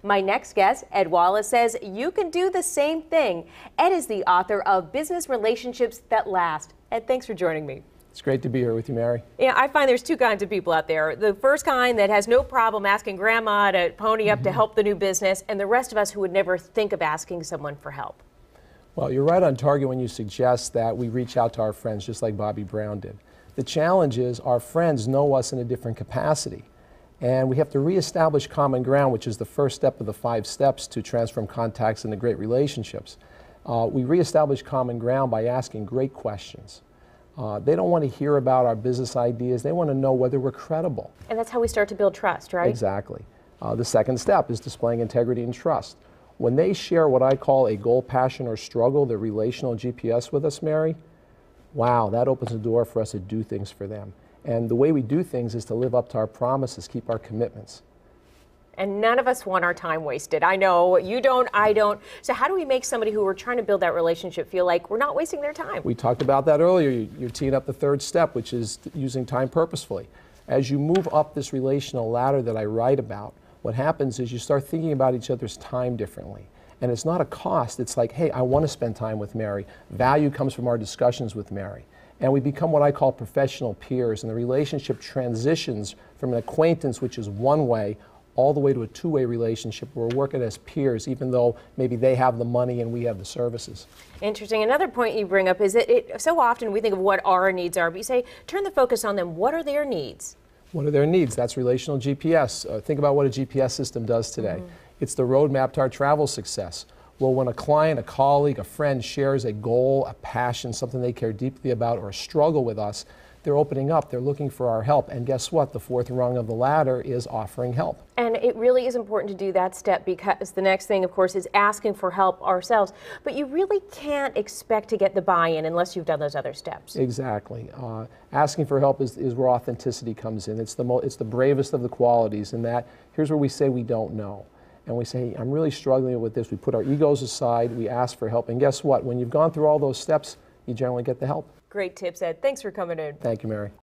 My next guest, Ed Wallace, says you can do the same thing. Ed is the author of Business Relationships That Last. Ed, thanks for joining me. It's great to be here with you, Mary. Yeah, I find there's two kinds of people out there. The first kind that has no problem asking grandma to pony up to help the new business, and the rest of us who would never think of asking someone for help. Well, you're right on target when you suggest that we reach out to our friends just like Bobby Brown did. The challenge is our friends know us in a different capacity, and we have to reestablish common ground, which is the first step of the 5 steps to transform contacts into great relationships. We reestablish common ground by asking great questions. They don't want to hear about our business ideas. They want to know whether we're credible. And that's how we start to build trust, right? Exactly. The second step is displaying integrity and trust. When they share what I call a goal, passion, or struggle, the relational GPS with us, Mary, wow, that opens the door for us to do things for them. And the way we do things is to live up to our promises, keep our commitments. And none of us want our time wasted. I know, you don't, I don't. So how do we make somebody who we're trying to build that relationship feel like we're not wasting their time? We talked about that earlier. You're teeing up the third step, which is using time purposefully. As you move up this relational ladder that I write about, what happens is you start thinking about each other's time differently. And it's not a cost. It's like, hey, I want to spend time with Mary. Value comes from our discussions with Mary. And we become what I call professional peers, and the relationship transitions from an acquaintance, which is one way, all the way to a two-way relationship where we're working as peers, even though maybe they have the money and we have the services. Interesting. Another point you bring up is that so often we think of what our needs are, but you say, turn the focus on them. What are their needs? What are their needs? That's relational GPS. Think about what a GPS system does today. It's the roadmap to our travel success. Well, when a client, a colleague, a friend shares a goal, a passion, something they care deeply about, or a struggle with us, they're opening up, they're looking for our help, and guess what? The fourth rung of the ladder is offering help. And it really is important to do that step, because the next thing, of course, is asking for help ourselves. But you really can't expect to get the buy-in unless you've done those other steps. Exactly. Asking for help is where authenticity comes in. It's the bravest of the qualities, in that here's where we say we don't know. And we say, I'm really struggling with this. We put our egos aside, we ask for help, and guess what? When you've gone through all those steps, you generally get the help. Great tips, Ed. Thanks for coming in. Thank you, Mary.